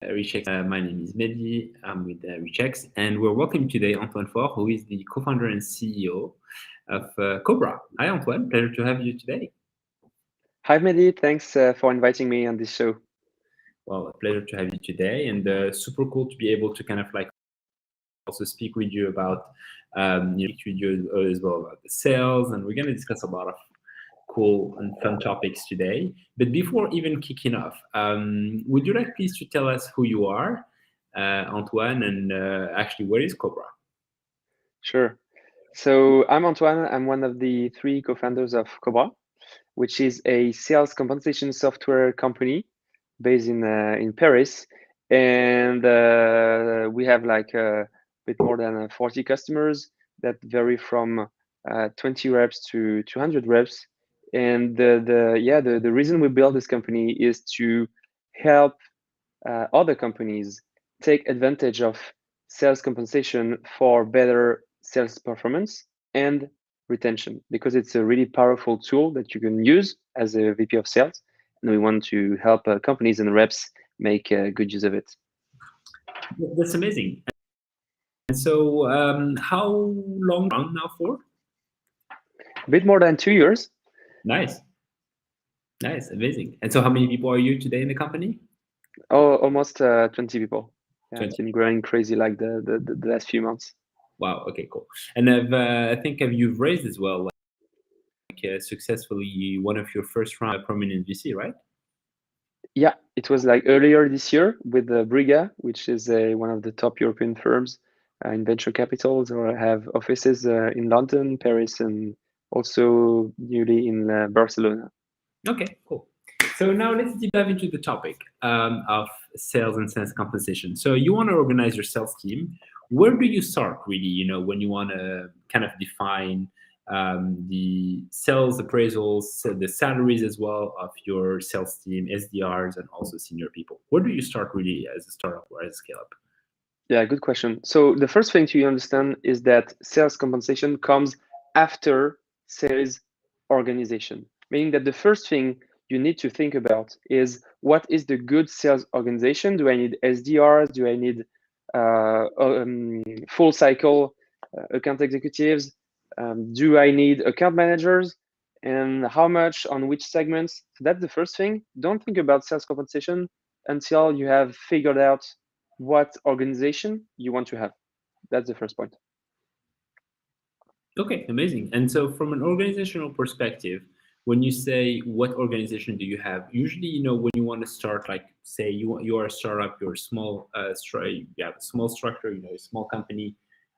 Rechex. My name is Mehdi. I'm with Rechex, and we're welcoming today Antoine Faure, who is the co-founder and CEO of Cobra. Hi, Antoine. Pleasure to have you today. Hi, Mehdi. Thanks for inviting me on this show. Well, a pleasure to have you today, and super cool to be able to kind of like also speak with you about as well about the sales, and we're going to discuss a lot of cool and fun topics today. But before even kicking off, would you like please to tell us who you are, Antoine, and actually what is Cobra? Sure. So I'm Antoine. I'm one of the three co-founders of Cobra, which is a sales compensation software company based in Paris, and we have like a bit more than 40 customers that vary from 20 reps to 200 reps. And the reason we built this company is to help other companies take advantage of sales compensation for better sales performance and retention, because it's a really powerful tool that you can use as a VP of sales. And we want to help companies and reps make good use of it. That's amazing. And so, how long around now for? A bit more than 2 years. Nice, nice, amazing. And so, how many people are you today in the company? Oh, almost 20 people. Yeah, 20. it's been growing crazy like the last few months. Wow. Okay. Cool. And I think you've raised as well, like successfully one of your first round prominent VC, right? Yeah, it was like earlier this year with Briga, which is one of the top European firms in venture capitals, or have offices in London, Paris, and also newly in Barcelona. Okay. Cool. So now let's deep dive into the topic of sales and sales compensation. So you want to organize your sales team. Where do you start, really? When you want to kind of define the sales appraisals, so the salaries as well of your sales team, SDRs, and also senior people. Where do you start, really, as a startup or as a scale up? Yeah, good question. So the first thing to understand is that sales compensation comes after sales organization, meaning that the first thing you need to think about is, what is the good sales organization? Do I need SDRs? Do I need full cycle account executives? Do I need account managers? And how much on which segments? So that's the first thing. Don't think about sales compensation until you have figured out what organization you want to have. That's the first point. Okay, amazing. And so, from an organizational perspective, when you say what organization do you have, usually, when you want to start, like, say you are a startup, you're a small, you have a small structure, a small company.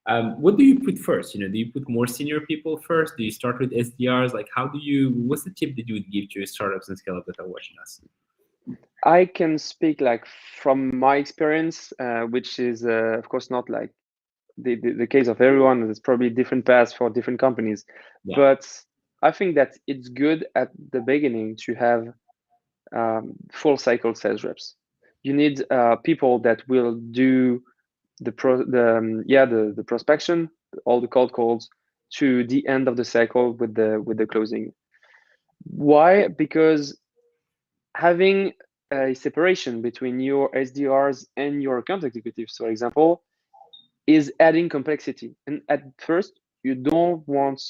What do you put first? Do you put more senior people first? Do you start with SDRs? Like, what's the tip that you would give to startups and scale up that are watching us? I can speak like from my experience, which is of course not like the case of everyone. There's probably different paths for different companies, Yeah. but I think that it's good at the beginning to have full cycle sales reps. You need people that will do the prospection, all the cold calls, to the end of the cycle with the closing. Why? Because having a separation between your SDRs and your account executives, for example, is adding complexity. And at first, you don't want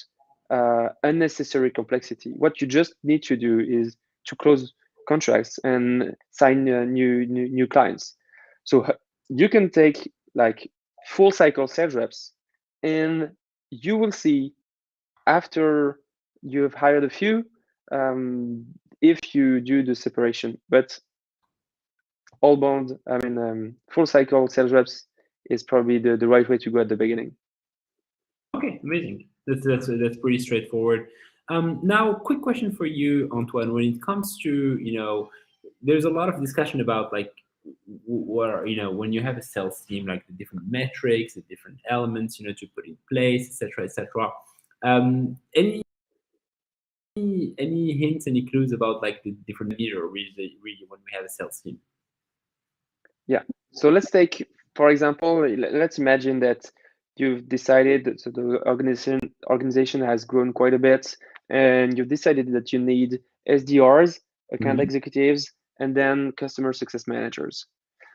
unnecessary complexity. What you just need to do is to close contracts and sign new clients. So you can take like full cycle sales reps, and you will see after you've hired a few, um, if you do the separation. But all bound, full cycle sales reps is probably the right way to go at the beginning. Okay, amazing. That's pretty straightforward. Now, quick question for you, Antoine. When it comes to, there's a lot of discussion about, like, where, when you have a sales team, like the different metrics, the different elements, to put in place, etc., etc. Any hints, any clues about, like, the different measure really when we have a sales team? Yeah. So let's take, for example, let's imagine that you've decided, so the organization has grown quite a bit, and you've decided that you need SDRs, account Mhm. executives, and then customer success managers.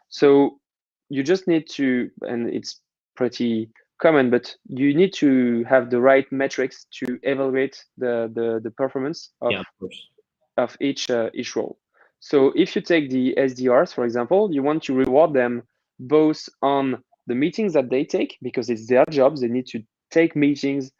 So you just need to, and it's pretty common, but you need to have the right metrics to evaluate the performance Yeah, of course. of each role. So if you take the SDRs, for example, you want to reward them both on the meetings that they take, because it's their jobs, they need to take meetings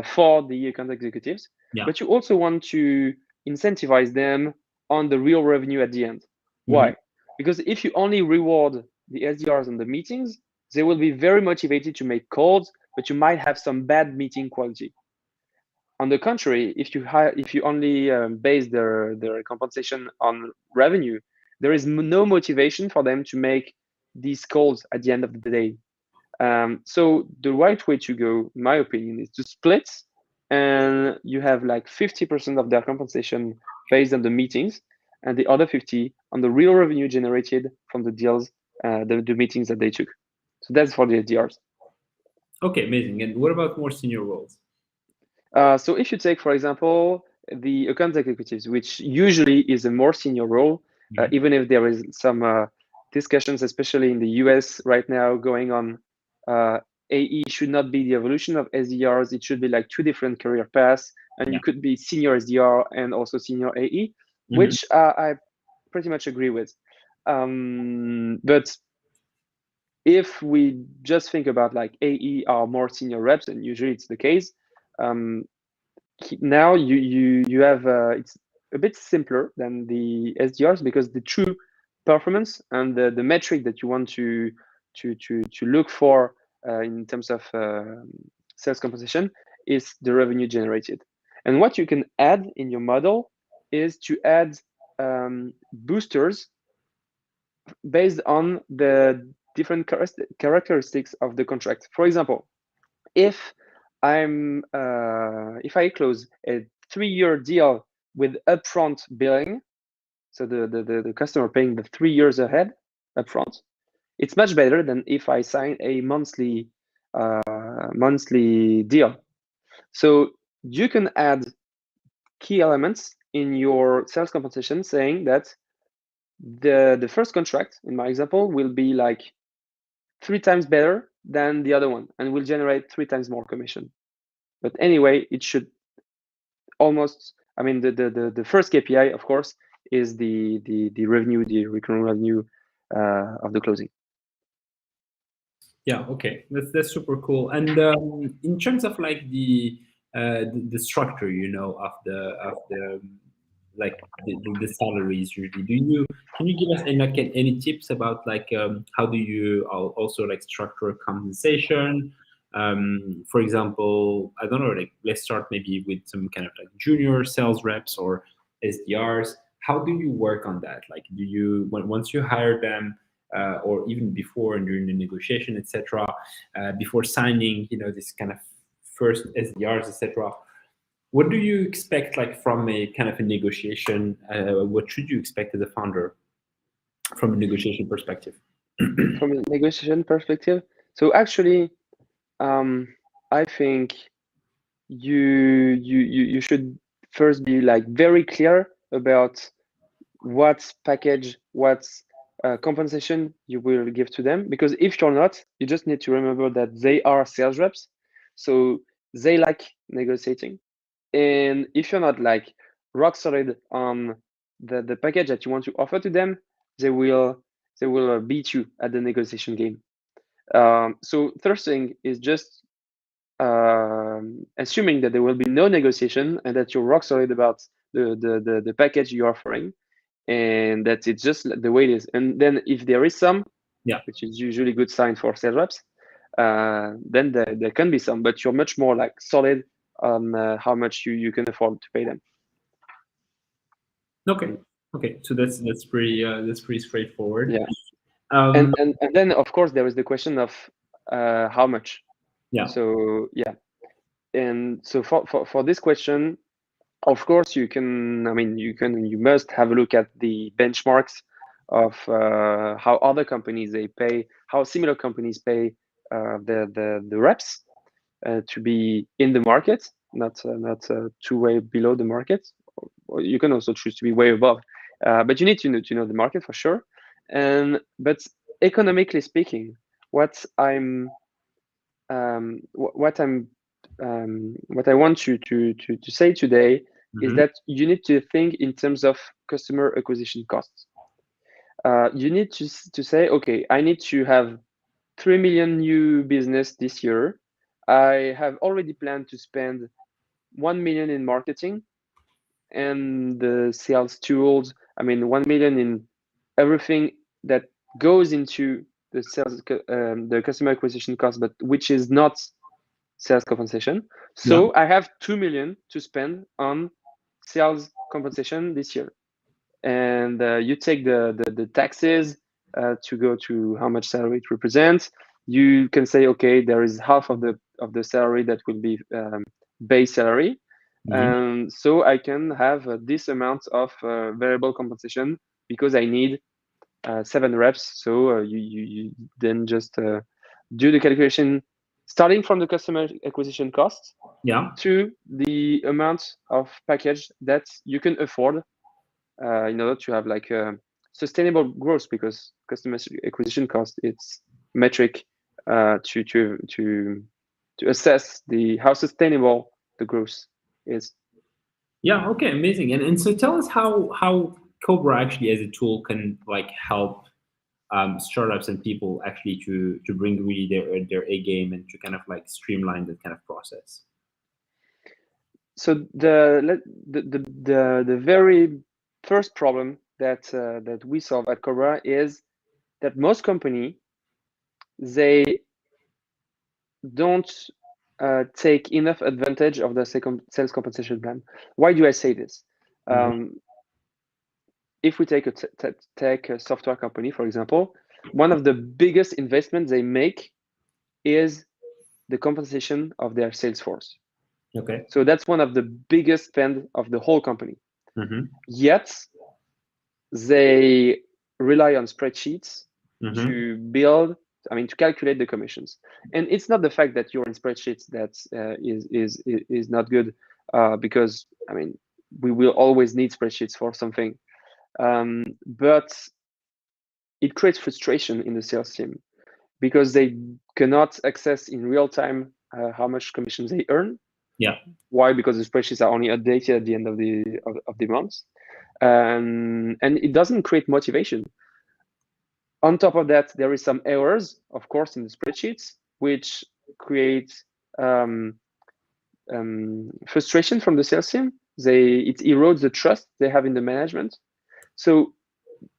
for the account executives, Yeah. but you also want to incentivize them on the real revenue at the end. Hmm. Why? Because if you only reward the SDRs on the meetings, they will be very motivated to make calls, but you might have some bad meeting quality. On the contrary, if you only base their compensation on revenue, there is no motivation for them to make these calls at the end of the day. So the right way to go, in my opinion, is to split, and you have like 50% of their compensation based on the meetings, and the other 50 on the real revenue generated from the deals, the meetings that they took. So that's for the SDRs. Okay, amazing. And what about more senior roles? So if you take, for example, the account executives, which usually is a more senior role, Mhm. even if there is some discussions, especially in the US right now, going on, AE should not be the evolution of SDRs. It should be like two different career paths, and Yeah. you could be senior SDR and also senior AE, Hmm. which I pretty much agree with. But if we just think about like AE are more senior reps, and usually it's the case, um, now you have it's a bit simpler than the SDRs, because the true performance and the metric that you want to look for in terms of sales compensation is the revenue generated. And what you can add in your model is to add boosters based on the different characteristics of the contract. For example, if if I close a 3-year deal with upfront billing, so the customer paying the 3 years ahead upfront, it's much better than if I sign a monthly deal. So you can add key elements in your sales compensation, saying that the first contract, in my example, will be like 3 times better than the other one, and will generate 3 times more commission. But anyway, it should almost, I mean, the first KPI, of course, is the revenue, the recurring revenue of the closing. Yeah. Okay. That's super cool. And in terms of like the structure, of the like the salaries usually, can you give us any tips about like how do you also like structure compensation? For example, I don't know, like let's start maybe with some kind of like junior sales reps or SDRs. How do you work on that? Like, do you once you hire them, or even before and during the negotiation, etc., before signing, this kind of first SDRs, etc. What do you expect, like from a kind of a negotiation? What should you expect as a founder from a negotiation perspective? From a negotiation perspective, so actually, I think you should first be like very clear about what package, what compensation you will give to them. Because if you're not, you just need to remember that they are sales reps, so they like negotiating. And if you're not like rock solid on the package that you want to offer to them, they will beat you at the negotiation game. So first thing is just assuming that there will be no negotiation, and that you're rock solid about the package you're offering, and that it's just the way it is. And then if there is some, Yeah. which is usually a good sign for sales reps, then there can be some, but you're much more like solid on how much you can afford to pay them. Okay. Okay. So that's pretty straightforward. Yeah, Um, and then of course there is the question of how much. yeah. So yeah, and so for this question, of course you must have a look at the benchmarks of how other companies they pay, how similar companies pay the reps to be in the market, not too way below the market. Or you can also choose to be way above, but you need to know the market for sure. But economically speaking, what I'm what I'm what I want you to say today is Mm-hmm. that you need to think in terms of customer acquisition costs. You need to say, okay, I need to have 3 million new business this year. I have already planned to spend 1 million in marketing and the sales tools. I mean, 1 million in everything that goes into the the customer acquisition cost, but which is not sales compensation. Yeah. So I have 2 million to spend on sales compensation this year. And you take the taxes to go to how much salary it represents. You can say, okay, there is half of the salary that will be base salary. Mm-hmm. So I can have this amount of variable compensation because I need 7 reps. So you then just do the calculation starting from the customer acquisition cost Yeah. to the amount of package that you can afford in order to have like a sustainable growth, because customer acquisition cost, it's metric to assess the how sustainable the growth is. Yeah. Okay. Amazing. And so tell us how Cobra actually as a tool can like help startups and people actually to bring really their A game and to kind of like streamline that kind of process. So the very first problem that we solve at Cobra is that most company, they don't take enough advantage of the sales compensation plan. Why do I say this? Mhm. If we take a tech software company, for example, one of the biggest investments they make is the compensation of their sales force. Okay. So that's one of the biggest spend of the whole company. Mm-hmm. Yet they rely on spreadsheets Mm-hmm. to build, I mean, to calculate the commissions. And it's not the fact that you're in spreadsheets that is not good, because I mean, we will always need spreadsheets for something. But it creates frustration in the sales team because they cannot access in real time how much commissions they earn. Yeah. Why? Because the spreadsheets are only updated at the end of the month, and it doesn't create motivation. On top of that, there is some errors, of course, in the spreadsheets, which create um, frustration from the sales team. It erodes the trust they have in the management. So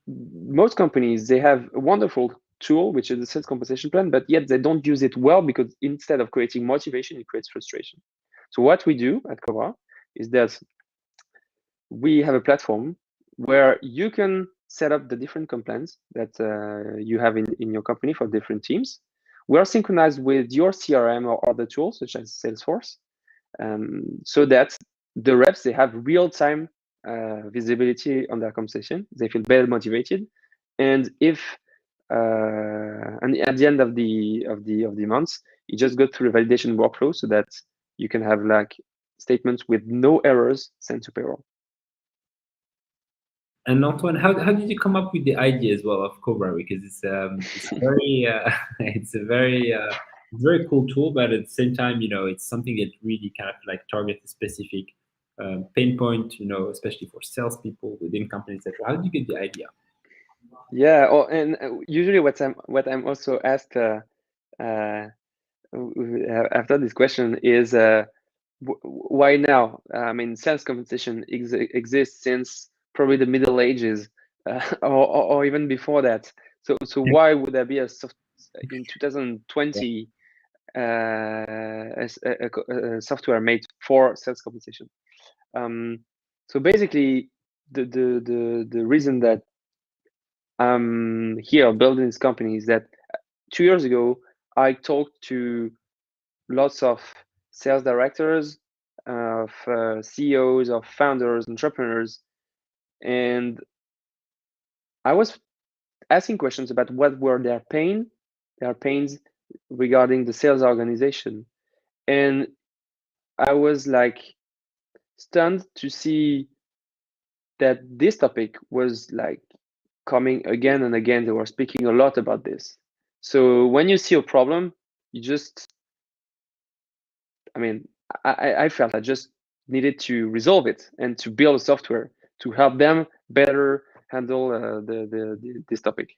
most companies, they have a wonderful tool, which is the sales compensation plan, but yet they don't use it well because instead of creating motivation, it creates frustration. So what we do at Cobra is that we have a platform where you can set up the different complaints that you have in your company for different teams. We are synchronized with your CRM or other tools such as Salesforce, so that the reps, they have real-time visibility on their compensation. They feel better motivated, and if and at the end of the month, you just go through the validation workflow so that you can have like statements with no errors sent to payroll. And Antoine, how did you come up with the idea as well of Cobra? Because it's very it's a very cool tool, but at the same time, it's something that really kind of like targets a specific pain point, especially for salespeople within companies, etc. How did you get the idea? Yeah, and usually what I'm also asked after this question is why now? I mean, sales compensation exists since probably the Middle Ages, or even before that. So why would there be in 2020 a software made for sales compensation? So basically, the reason that I'm here building this company is that 2 years ago I talked to lots of sales directors, of CEOs, of founders, entrepreneurs, and I was asking questions about what were their pains regarding the sales organization, and I was like stunned to see that this topic was like coming again and again. They were speaking a lot about this. So when you see a problem, you just, I mean, I felt I just needed to resolve it and to build a software to help them better handle this topic.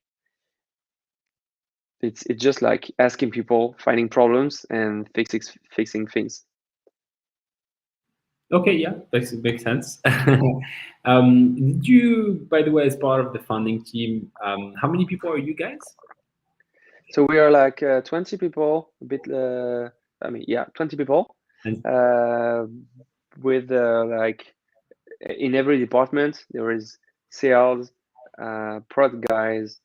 It's just like asking people, finding problems, and fixing things. Okay, yeah, makes sense. Did you, by the way, as part of the funding team, how many people are you guys? So we are like 20 people, a bit, I mean, yeah, 20 people, And with like in every department, there is sales, product guys,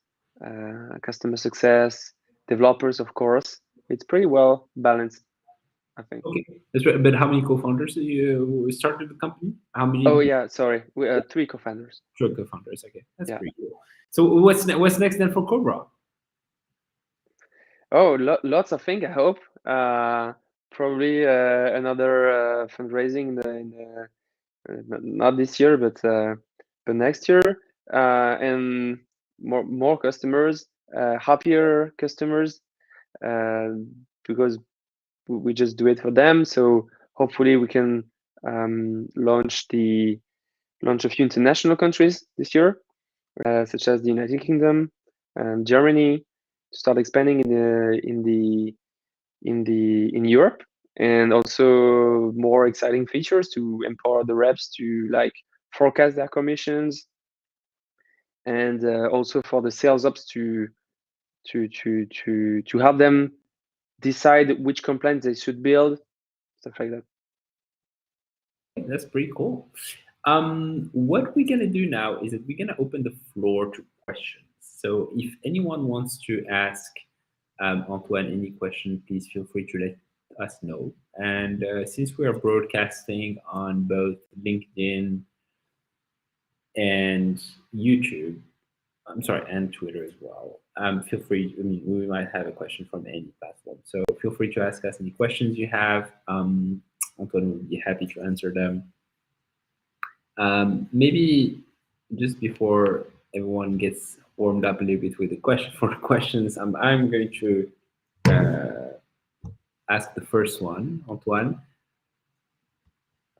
customer success, developers, of course. It's pretty well balanced, I think. okay, that's right. But how many co-founders you started the company? How many? Oh yeah, sorry, we are 3 co-founders. Sure, co-founders. Okay, that's Yeah. pretty cool. So what's next then for Cobra? Oh, lots of things, I hope. Probably another fundraising in the not this year, but next year, and more customers, happier customers, uh, because we just do it for them. So hopefully we can launch a few international countries this year, such as the United Kingdom and Germany, to start expanding in Europe, and also more exciting features to empower the reps to like forecast their commissions, and also for the sales ops to help them decide which complaints they should build, stuff like that. That's pretty cool. What we're gonna do now is that we're gonna open the floor to questions. So if anyone wants to ask Antoine any question, please feel free to let us know. And since we are broadcasting on both LinkedIn and YouTube, I'm sorry, and Twitter as well. Feel free. I mean, we might have a question from any platform, so feel free to ask us any questions you have. Antoine will be happy to answer them. Maybe just before everyone gets warmed up a little bit with the questions, I'm going to ask the first one, Antoine.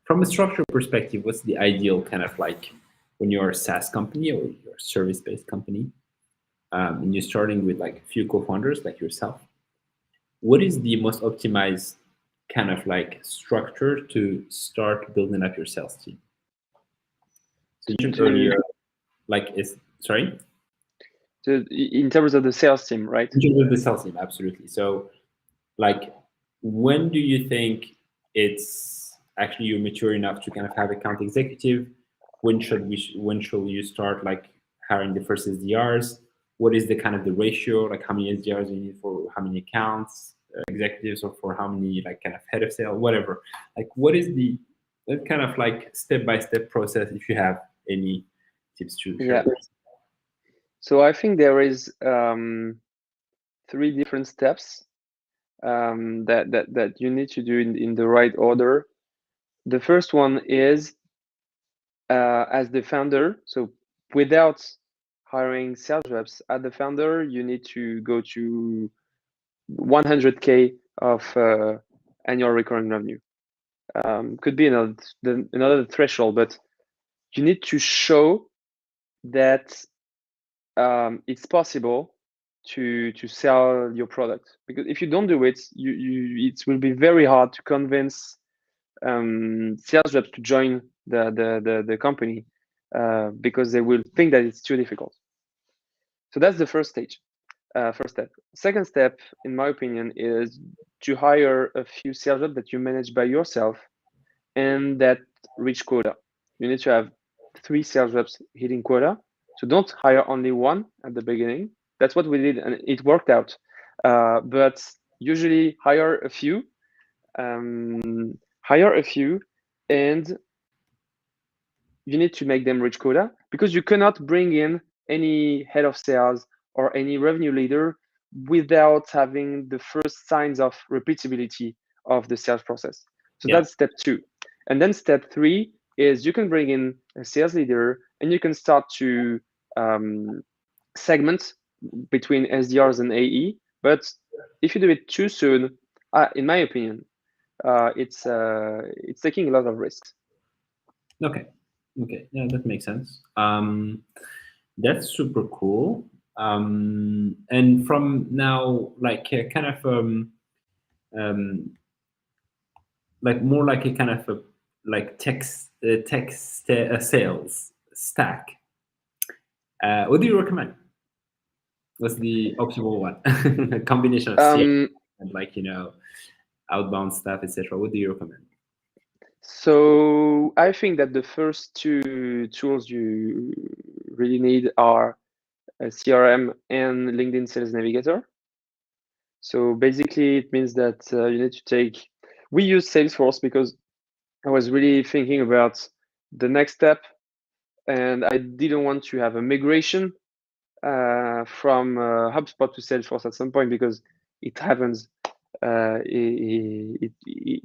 From a structure perspective, what's the ideal kind of like when you're a SaaS company or you're a service-based company, and you're starting with like a few co-founders like yourself? What is the most optimized kind of like structure to start building up your sales team? So you mentioned earlier, like is sorry? In terms of the sales team, right? In terms of the sales team, absolutely. So like when do you think it's actually you're mature enough to kind of have account executive? When should you start like hiring the first SDRs? What is the kind of the ratio? Like how many SDRs you need for how many accounts executives, or for how many like kind of head of sale, whatever? Like what is the that kind of like step-by-step process, if you have any tips to share? Yeah. So I think there is 3 different steps that you need to do in the right order. The first one is as the founder. So without hiring sales reps, as the founder, you need to go to 100K of annual recurring revenue. Could be another threshold, but you need to show that it's possible to sell your product, because if you don't do it, it will be very hard to convince sales reps to join the company, because they will think that it's too difficult. So that's the first stage, first step. Second step, in my opinion, is to hire a few sales reps that you manage by yourself and that reach quota. You need to have 3 sales reps hitting quota. So don't hire only one at the beginning. That's what we did, and it worked out. But usually hire a few, and you need to make them reach quota, because you cannot bring in any head of sales or any revenue leader without having the first signs of repeatability of the sales process. So Yeah. that's step 2. And then step 3 is you can bring in a sales leader and you can start to segment between SDRs and AE. But if you do it too soon, in my opinion, it's taking a lot of risks. Okay. Okay. Yeah, that makes sense. That's super cool. And from now, like kind of um, like more like a kind of a like sales stack. What do you recommend? What's the optimal one? A combination of sales and like outbound stuff, etc. What do you recommend? So I think that the first two tools you really need are CRM and LinkedIn Sales Navigator. So basically, it means that you need to take. We use Salesforce because I was really thinking about the next step, and I didn't want to have a migration from HubSpot to Salesforce at some point because it happens. It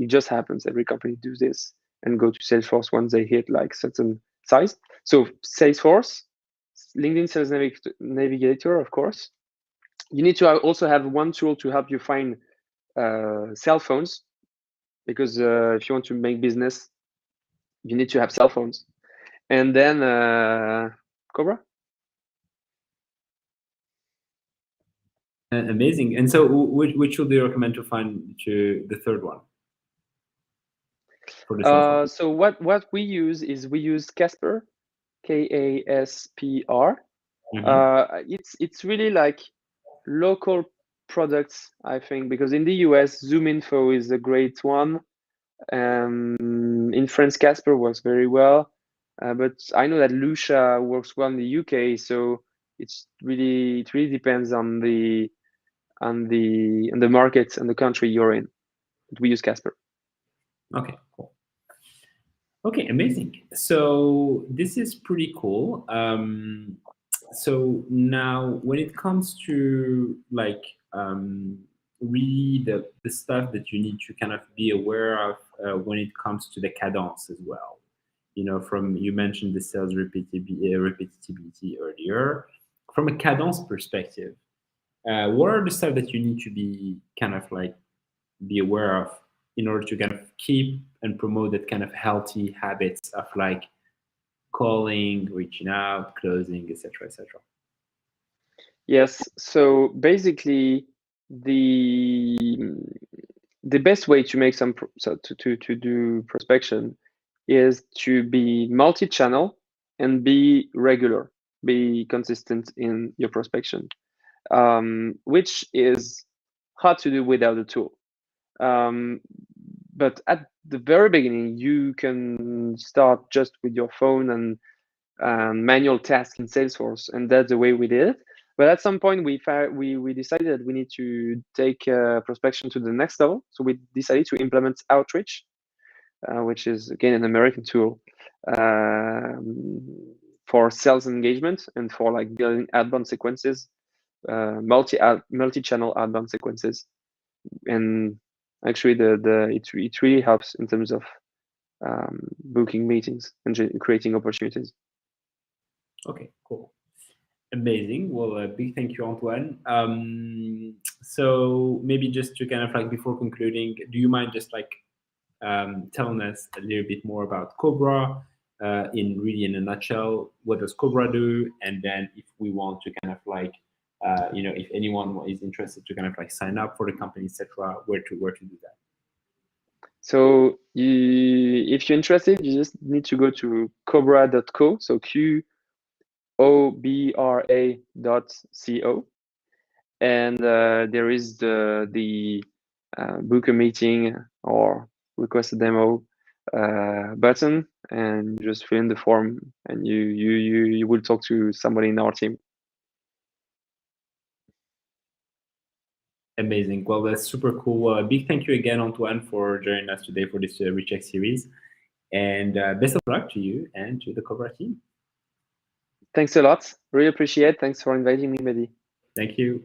just happens. Every company does this and go to Salesforce once they hit like certain size. So Salesforce, LinkedIn Sales Navigator, of course. You need to also have one tool to help you find cell phones, because if you want to make business, you need to have cell phones. And then Cobra. Amazing. And so, which would you recommend to find to the third one for the sales? So what we use is we use Casper, KASPR. It's really like local products, I think, because in the US, ZoomInfo is a great one. In France, Casper works very well, but I know that Lucia works well in the UK. So it really depends on the market and the country you're in. But we use Casper. Okay, cool. Okay, amazing. So this is pretty cool. So now, when it comes to like really the stuff that you need to kind of be aware of when it comes to the cadence as well. From you mentioned the sales repetitivity earlier. From a cadence perspective, what are the stuff that you need to be kind of like be aware of in order to kind of keep and promote that kind of healthy habits of like calling, reaching out, closing, etc., etc. Yes. So basically, the best way to make to do prospection is to be multi-channel and be regular, be consistent in your prospection, which is hard to do without a tool. But at the very beginning, you can start just with your phone and manual task in Salesforce, and that's the way we did it. But at some point, we decided we need to take prospection to the next level. So we decided to implement Outreach, which is again an American tool for sales engagement and for like building outbound sequences, multi-channel outbound sequences, and actually it really helps in terms of booking meetings and creating opportunities. Okay, cool. Amazing. Well, a big thank you, Antoine. So maybe just to kind of like before concluding, do you mind just like telling us a little bit more about Cobra in a nutshell? What does Cobra do? And then if we want to kind of like, if anyone is interested to kind of like sign up for the company, etc., where to do that? So if you're interested, you just need to go to cobra.co. So QOBRA.co, and there is the book a meeting or request a demo button, and just fill in the form, and you will talk to somebody in our team. Amazing. Well, that's super cool. Big thank you again, Antoine, for joining us today for this Recheck series. And best of luck to you and to the Cobra team. Thanks a lot. Really appreciate it. Thanks for inviting me, Mehdi. Thank you.